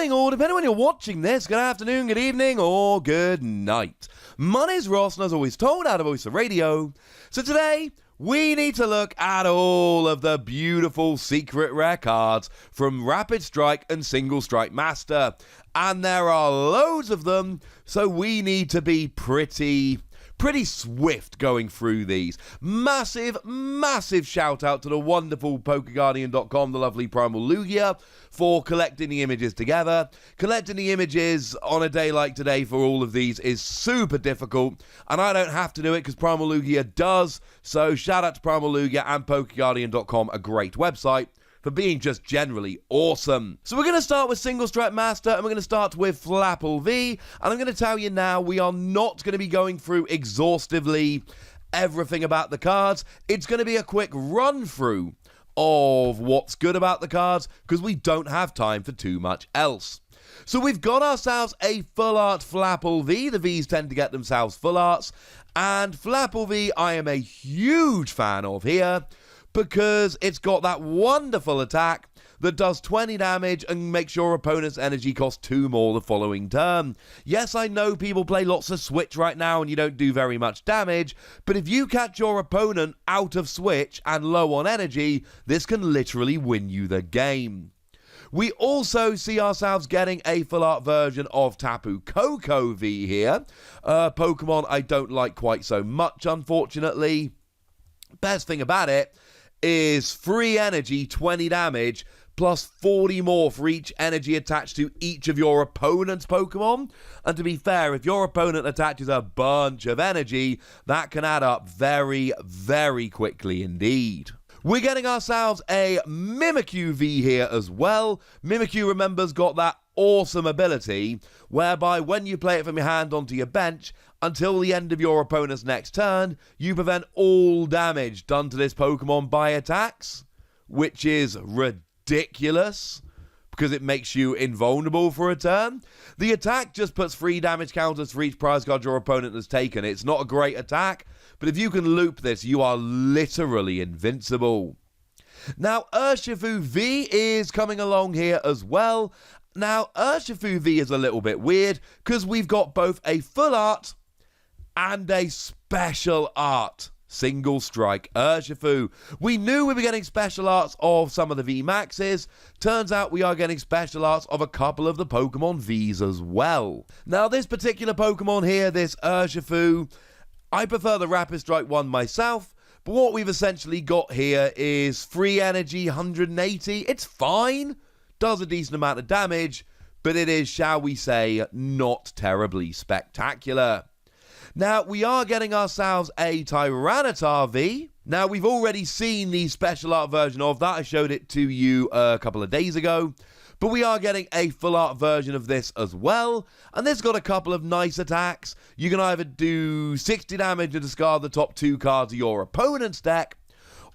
morning, or depending on when you're watching this, good afternoon, good evening, or good night. My name's Ross, and as always told out of Voice of Radio. So today, we need to look at all of the beautiful secret rare cards from Rapid Strike and Single Strike Master. And there are loads of them, so we need to be pretty swift going through these. Massive shout out to the wonderful PokeGuardian.com, the lovely Primal Lugia, for collecting the images together. Collecting the images on a day like today for all of these is super difficult, and I don't have to do it because Primal Lugia does. So shout out to Primal Lugia and PokeGuardian.com, a great website for being just generally awesome. So we're going to start with Single Strike Master, and we're going to start with Flapple V, and I'm going to tell you now, we are not going to be going through exhaustively everything about the cards. It's going to be a quick run through of what's good about the cards, because we don't have time for too much else. So we've got ourselves a full art Flapple V. The Vs tend to get themselves full arts, and Flapple V I am a huge fan of here, because it's got that wonderful attack that does 20 damage and makes your opponent's energy cost 2 more the following turn. Yes, I know people play lots of Switch right now and you don't do very much damage, but if you catch your opponent out of Switch and low on energy, this can literally win you the game. We also see ourselves getting a full art version of Tapu Koko V here. Pokemon I don't like quite so much, unfortunately. Best thing about it is free energy, 20 damage, plus 40 more for each energy attached to each of your opponent's Pokemon. And to be fair, if your opponent attaches a bunch of energy, that can add up very, very quickly indeed. We're getting ourselves a Mimikyu V here as well. Mimikyu, remember's got that awesome ability whereby when you play it from your hand onto your bench, until the end of your opponent's next turn, you prevent all damage done to this Pokemon by attacks, which is ridiculous because it makes you invulnerable for a turn. The attack just puts 3 damage counters for each prize card your opponent has taken. It's not a great attack, but if you can loop this, you are literally invincible. Now, Urshifu V is coming along here as well. Now, Urshifu V is a little bit weird because we've got both a full art and a special art Single Strike Urshifu. We knew we were getting special arts of some of the VMAXs. Turns out we are getting special arts of a couple of the Pokemon Vs as well. Now, this particular Pokemon here, this Urshifu, I prefer the Rapid Strike one myself, but what we've essentially got here is free energy, 180. It's fine, does a decent amount of damage, but it is, shall we say, not terribly spectacular. Now, we are getting ourselves a Tyranitar V. Now, we've already seen the special art version of that. I showed it to you a couple of days ago. But we are getting a full art version of this as well. And this got a couple of nice attacks. You can either do 60 damage and discard the top 2 cards of your opponent's deck,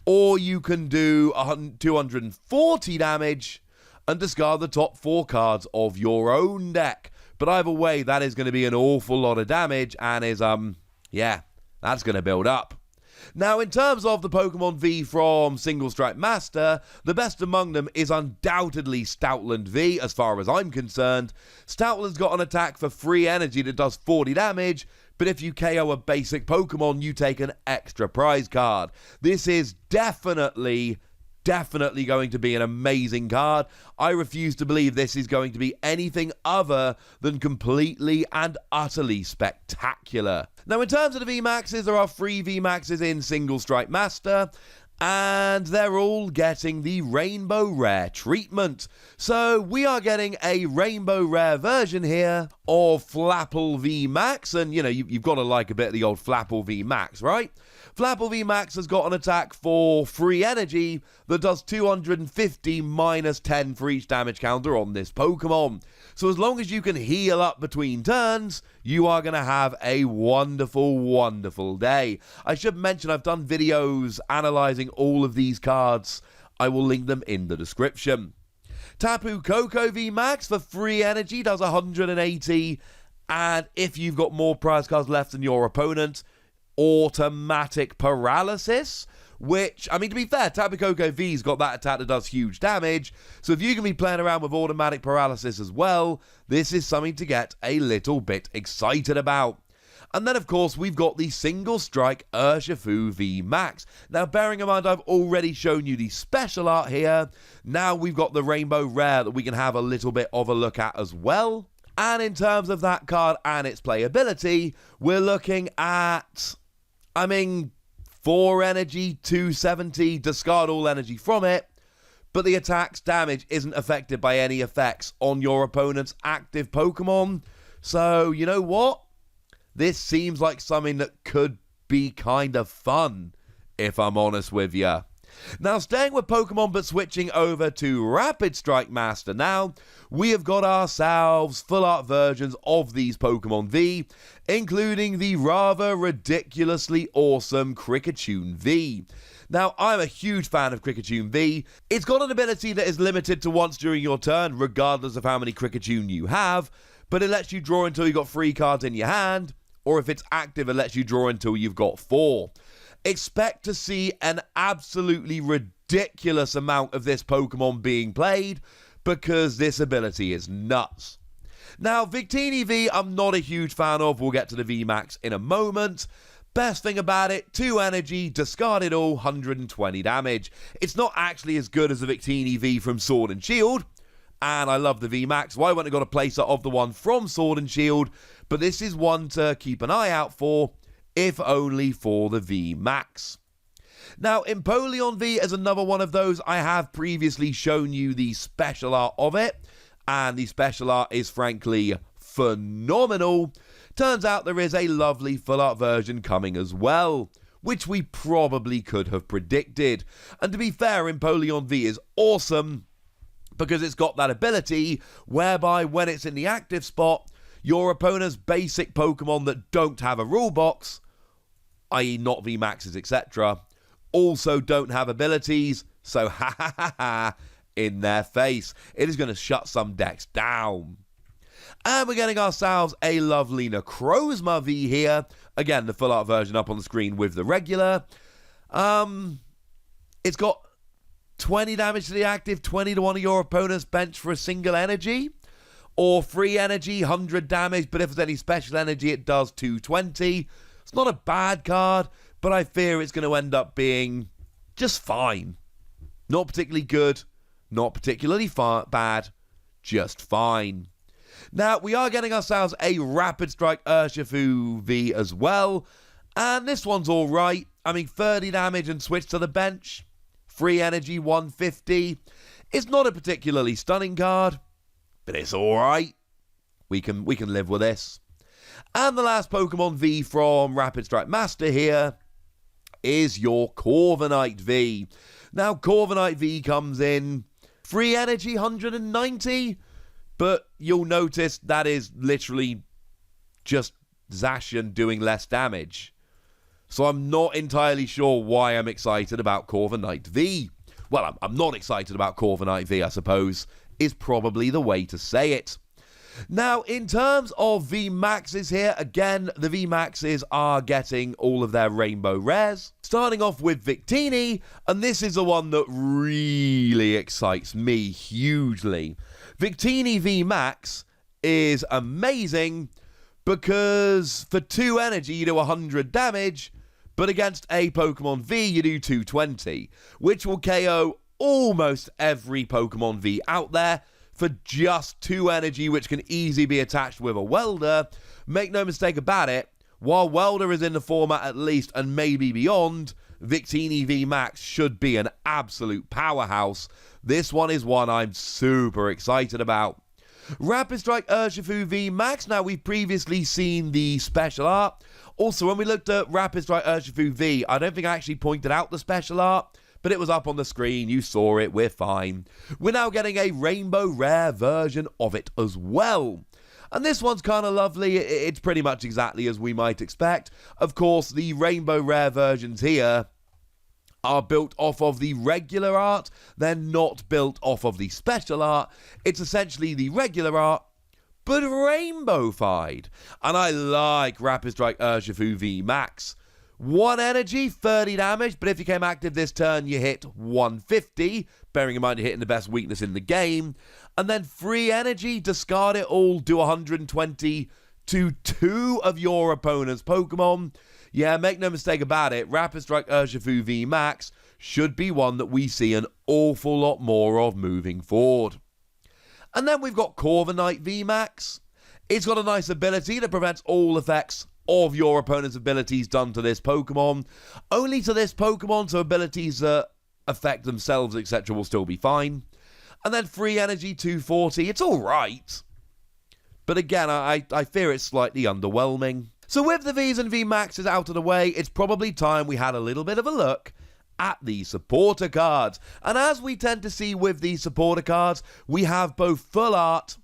or you can do 240 damage and discard the top 4 cards of your own deck. But either way, that is going to be an awful lot of damage and is, that's going to build up. Now, in terms of the Pokemon V from Single Strike Master, the best among them is undoubtedly Stoutland V, as far as I'm concerned. Stoutland's got an attack for free energy that does 40 damage, but if you KO a basic Pokemon, you take an extra prize card. This is definitely going to be an amazing card. I refuse to believe this is going to be anything other than completely and utterly spectacular. Now, in terms of the VMAXs, there are 3 VMAXs in Single Strike Master, and they're all getting the Rainbow Rare treatment. So we are getting a Rainbow Rare version here of Flapple VMAX, and you've got to like a bit of the old Flapple VMAX, right? Flapple VMAX has got an attack for free energy that does 250 minus 10 for each damage counter on this Pokemon. So as long as you can heal up between turns, you are going to have a wonderful, wonderful day. I should mention I've done videos analysing all of these cards. I will link them in the description. Tapu Koko VMAX for free energy does 180, and if you've got more prize cards left than your opponent, automatic paralysis, which, I mean, to be fair, Tapu Koko V's got that attack that does huge damage, so if you can be playing around with automatic paralysis as well, this is something to get a little bit excited about. And then, of course, we've got the Single Strike Urshifu VMAX. Now, bearing in mind I've already shown you the special art here, now we've got the Rainbow Rare that we can have a little bit of a look at as well. And in terms of that card and its playability, we're looking at, 4 energy, 270, discard all energy from it, but the attack's damage isn't affected by any effects on your opponent's active Pokemon. So, you know what? This seems like something that could be kind of fun, if I'm honest with you. Now, staying with Pokemon but switching over to Rapid Strike Master now, we have got ourselves full art versions of these Pokemon V, including the rather ridiculously awesome Kricketune V. Now, I'm a huge fan of Kricketune V. It's got an ability that is limited to once during your turn, regardless of how many Kricketune you have, but it lets you draw until you've got 3 cards in your hand, or if it's active, it lets you draw until you've got 4. Expect to see an absolutely ridiculous amount of this Pokemon being played, because this ability is nuts. Now, Victini V, I'm not a huge fan of. We'll get to the VMAX in a moment. Best thing about it, 2 energy, discard it all, 120 damage. It's not actually as good as the Victini V from Sword and Shield, and I love the VMAX, so I went and got a placer of the one from Sword and Shield, but this is one to keep an eye out for, if only for the VMAX. Now, Empoleon V is another one of those. I have previously shown you the special art of it, and the special art is frankly phenomenal. Turns out there is a lovely full art version coming as well, which we probably could have predicted. And to be fair, Empoleon V is awesome because it's got that ability whereby when it's in the active spot, your opponent's basic Pokemon that don't have a rule box, i.e. not VMAXs, etc., also don't have abilities, so ha ha ha ha, in their face. It is going to shut some decks down. And we're getting ourselves a lovely Necrozma V here. Again, the full art version up on the screen with the regular. It's got 20 damage to the active, 20 to one of your opponent's bench for a single energy. Or free energy, 100 damage, but if there's any special energy, it does 220. It's not a bad card, but I fear it's going to end up being just fine. Not particularly good, not particularly bad, just fine. Now, we are getting ourselves a Rapid Strike Urshifu V as well, and this one's alright. 30 damage and switch to the bench. Free energy, 150. It's not a particularly stunning card, but it's alright. We can live with this. And the last Pokemon V from Rapid Strike Master here is your Corviknight V. Now, Corviknight V comes in free energy, 190, but you'll notice that is literally just Zacian doing less damage. So I'm not entirely sure why I'm excited about Corviknight V. Well, I'm not excited about Corviknight V, I suppose, is probably the way to say it. Now, in terms of VMAXs here, again, the VMAXs are getting all of their rainbow rares. Starting off with Victini, and this is the one that really excites me hugely. Victini VMAX is amazing because for 2 energy you do 100 damage, but against a Pokemon V you do 220, which will KO almost every Pokemon V out there for just 2 energy, which can easily be attached with a welder. Make no mistake about it, while welder is in the format at least and maybe beyond, Victini VMAX should be an absolute powerhouse. This one is one I'm super excited about. Rapid Strike Urshifu VMAX, now we've previously seen the special art. Also, when we looked at Rapid Strike Urshifu V, I don't think I actually pointed out the special art, but it was up on the screen, you saw it, we're fine. We're now getting a rainbow rare version of it as well. And this one's kind of lovely, it's pretty much exactly as we might expect. Of course, the rainbow rare versions here are built off of the regular art, they're not built off of the special art. It's essentially the regular art, but rainbow-fied. And I like Rapid Strike Urshifu VMAX. 1 energy, 30 damage, but if you came active this turn, you hit 150, bearing in mind you're hitting the best weakness in the game. And then 3 energy, discard it all, do 120 to 2 of your opponent's Pokemon. Yeah, make no mistake about it, Rapid Strike Urshifu VMAX should be one that we see an awful lot more of moving forward. And then we've got Corviknight VMAX. It's got a nice ability that prevents all effects of your opponent's abilities done to this Pokemon. Only to this Pokemon, so abilities that affect themselves, etc. will still be fine. And then 3 energy, 240. It's alright. But again, I fear it's slightly underwhelming. So with the Vs and VMAXs out of the way, it's probably time we had a little bit of a look at the supporter cards. And as we tend to see with these supporter cards, we have both full art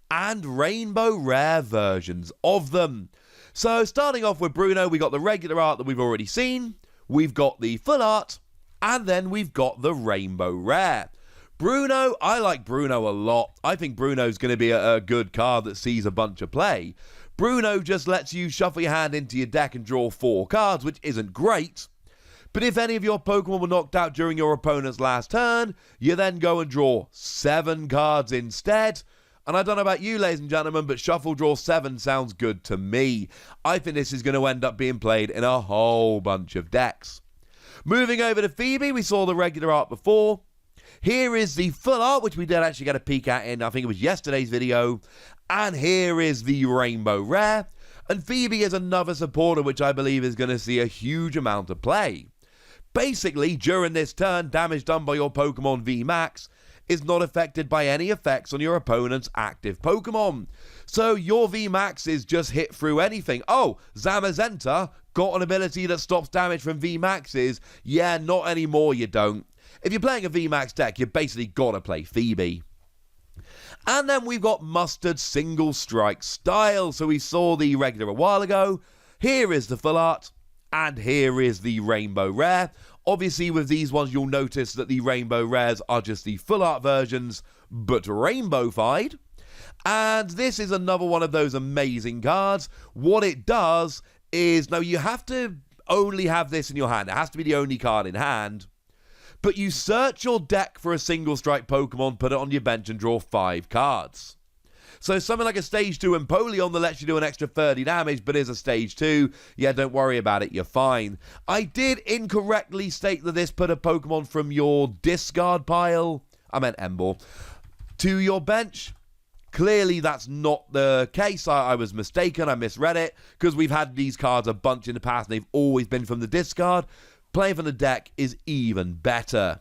and rainbow rare versions of them. So starting off with Bruno, we got the regular art that we've already seen, we've got the full art, and then we've got the rainbow rare. Bruno, I like Bruno a lot. I think Bruno's going to be a good card that sees a bunch of play. Bruno just lets you shuffle your hand into your deck and draw 4 cards, which isn't great. But if any of your Pokemon were knocked out during your opponent's last turn, you then go and draw 7 cards instead. And I don't know about you, ladies and gentlemen, but Shuffle Draw 7 sounds good to me. I think this is going to end up being played in a whole bunch of decks. Moving over to Phoebe, we saw the regular art before. Here is the full art, which we did actually get a peek at in, I think it was yesterday's video. And here is the rainbow rare. And Phoebe is another supporter, which I believe is going to see a huge amount of play. Basically, during this turn, damage done by your Pokemon VMAX is not affected by any effects on your opponent's active Pokemon. So your VMAX is just hit through anything. Oh, Zamazenta got an ability that stops damage from VMAXs. Yeah, not anymore, you don't. If you're playing a VMAX deck, you've basically got to play Phoebe. And then we've got Mustard Single Strike Style. So we saw the regular a while ago. Here is the full art. And here is the rainbow rare. Obviously, with these ones, you'll notice that the rainbow rares are just the full art versions, but rainbow-fied. And this is another one of those amazing cards. What it does is, now you have to only have this in your hand. It has to be the only card in hand. But you search your deck for a single strike Pokemon, put it on your bench, and draw 5 cards. So something like a Stage 2 Empoleon that lets you do an extra 30 damage, but is a Stage 2, yeah, don't worry about it, you're fine. I did incorrectly state that this put a Pokemon from your discard pile, I meant Emboar, to your bench. Clearly that's not the case. I was mistaken, I misread it, because we've had these cards a bunch in the past and they've always been from the discard. Playing from the deck is even better.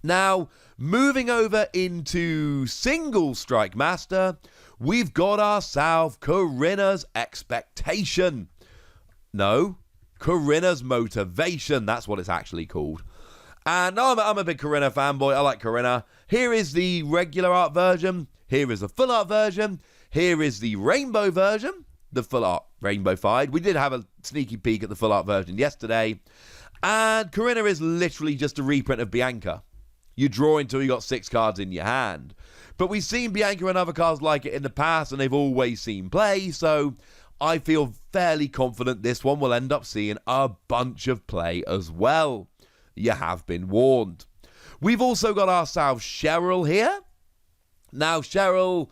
Now, moving over into Single Strike Master, we've got ourselves Corinna's Expectation. No, Corinna's Motivation, that's what it's actually called. And I'm a big Corinna fanboy, I like Corinna. Here is the regular art version, here is the full art version, here is the rainbow version, the full art rainbow-fied. We did have a sneaky peek at the full art version yesterday. And Corinna is literally just a reprint of Bianca. You draw until you got 6 cards in your hand. But we've seen Bianca and other cards like it in the past, and they've always seen play, so I feel fairly confident this one will end up seeing a bunch of play as well. You have been warned. We've also got ourselves Cheryl here. Now, Cheryl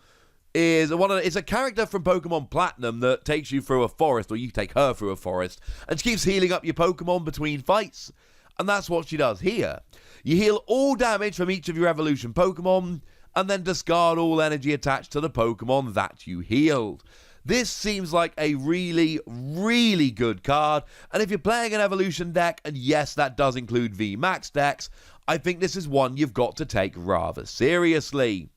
is it's a character from Pokemon Platinum that takes you through a forest, or you take her through a forest, and she keeps healing up your Pokemon between fights. And that's what she does here. You heal all damage from each of your evolution Pokemon, and then discard all energy attached to the Pokemon that you healed. This seems like a really, really good card, and if you're playing an evolution deck, and yes, that does include VMAX decks, I think this is one you've got to take rather seriously.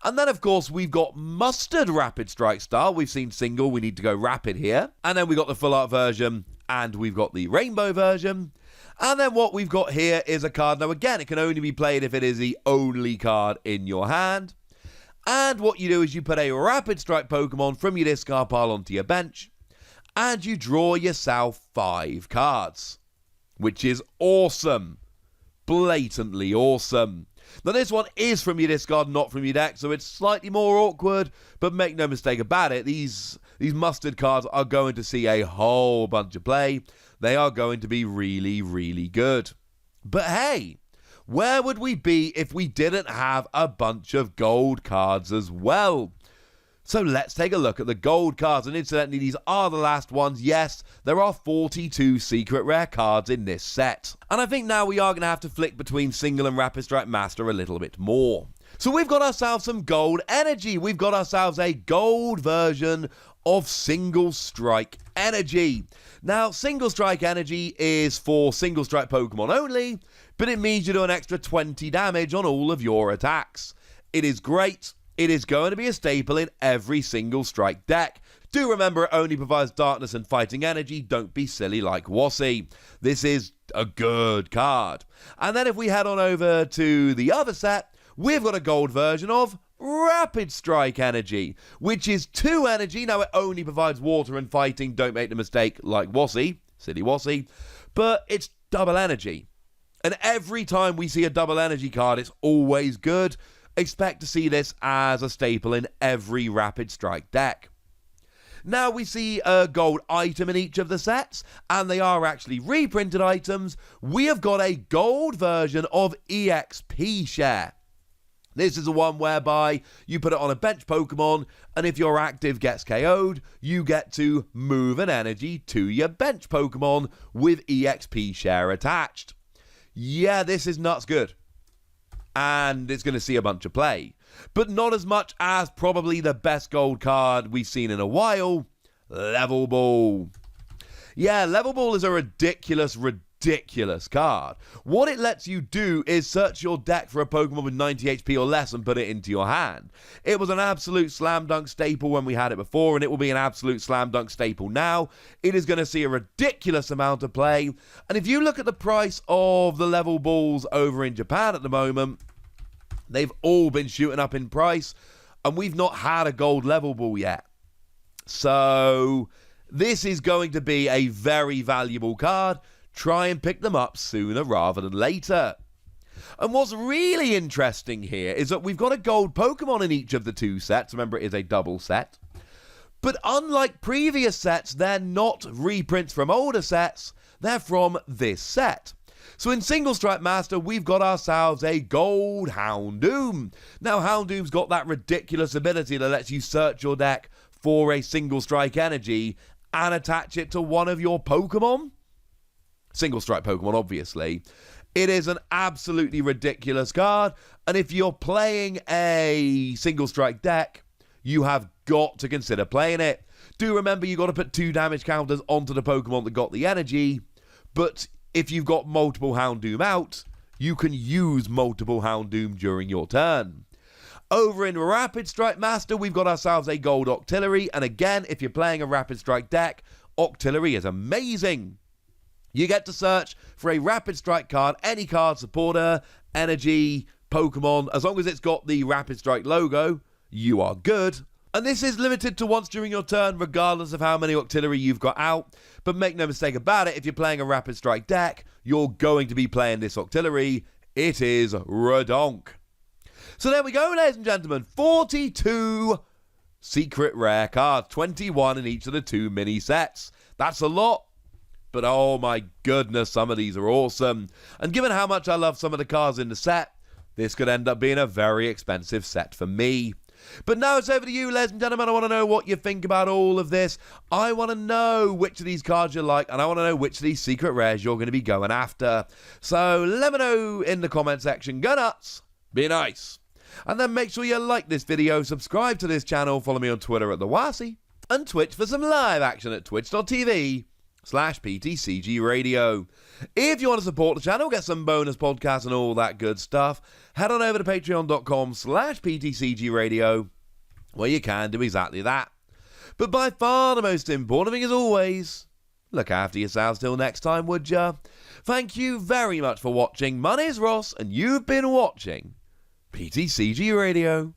And then, of course, we've got Mustard Rapid Strike Style. We've seen single, we need to go rapid here. And then we've got the full art version, and we've got the rainbow version. And then what we've got here is a card. Now, again, it can only be played if it is the only card in your hand. And what you do is you put a Rapid Strike Pokemon from your discard pile onto your bench, and you draw yourself 5 cards, which is awesome. Blatantly awesome. Now, this one is from your discard, not from your deck, so it's slightly more awkward, but make no mistake about it, these these mustard cards are going to see a whole bunch of play. They are going to be really, really good. But hey, where would we be if we didn't have a bunch of gold cards as well? So let's take a look at the gold cards, and incidentally, these are the last ones. Yes, there are 42 secret rare cards in this set. And I think now we are going to have to flick between Single and Rapid Strike Master a little bit more. So we've got ourselves some gold energy. We've got ourselves a gold version of Single Strike Energy. Now, Single Strike Energy is for Single Strike Pokemon only, but it means you do an extra 20 damage on all of your attacks. It is great. It is going to be a staple in every Single Strike deck. Do remember it only provides darkness and fighting energy. Don't be silly like Wassy. This is a good card. And then if we head on over to the other set, we've got a gold version of Rapid Strike Energy, which is 2 energy. Now, it only provides water and fighting. Don't make the mistake like Wassy, silly Wassy, but it's double energy. And every time we see a double energy card, it's always good. Expect to see this as a staple in every Rapid Strike deck. Now we see a gold item in each of the sets, and they are actually reprinted items. We have got a gold version of EXP Share. This is the one whereby you put it on a bench Pokemon, and if your active gets KO'd, you get to move an energy to your bench Pokemon with EXP Share attached. Yeah, this is nuts good. And it's going to see a bunch of play. But not as much as probably the best gold card we've seen in a while, Level Ball. Yeah, Level Ball is a ridiculous card. What it lets you do is search your deck for a Pokemon with 90 HP or less and put it into your hand. It was an absolute slam dunk staple when we had it before, and it will be an absolute slam dunk staple now. It is going to see a ridiculous amount of play. And if you look at the price of the Level Balls over in Japan at the moment, they've all been shooting up in price, and we've not had a gold Level Ball yet. So this is going to be a very valuable card. Try and pick them up sooner rather than later. And what's really interesting here is that we've got a gold Pokemon in each of the two sets. Remember, it is a double set. But unlike previous sets, they're not reprints from older sets. They're from this set. So in Single Strike Master, we've got ourselves a gold Houndoom. Now, Houndoom's got that ridiculous ability that lets you search your deck for a Single Strike Energy and attach it to one of your Pokemon. Single Strike Pokemon, obviously. It is an absolutely ridiculous card, and if you're playing a Single Strike deck, you have got to consider playing it. Do remember you got to put 2 damage counters onto the Pokemon that got the energy, but if you've got multiple Houndoom out, you can use multiple Houndoom during your turn. Over in Rapid Strike Master, we've got ourselves a gold Octillery, and again, if you're playing a Rapid Strike deck, Octillery is amazing. You get to search for a Rapid Strike card, any card, supporter, energy, Pokemon. As long as it's got the Rapid Strike logo, you are good. And this is limited to once during your turn, regardless of how many Octillery you've got out. But make no mistake about it, if you're playing a Rapid Strike deck, you're going to be playing this Octillery. It is redonk. So there we go, ladies and gentlemen. 42 secret rare cards, 21 in each of the 2 mini sets. That's a lot. But oh my goodness, some of these are awesome. And given how much I love some of the cards in the set, this could end up being a very expensive set for me. But now it's over to you, ladies and gentlemen. I want to know what you think about all of this. I want to know which of these cards you like, and I want to know which of these secret rares you're going to be going after. So let me know in the comment section. Go nuts, be nice. And then make sure you like this video, subscribe to this channel, follow me on Twitter at TheWassy, and Twitch for some live action at twitch.tv/PTCG Radio. If you want to support the channel, get some bonus podcasts and all that good stuff, head on over to patreon.com/PTCG Radio, where you can do exactly that. But by far the most important thing, as always, look after yourselves till next time, would ya? Thank you very much for watching. My name's Ross, and you've been watching PTCG Radio.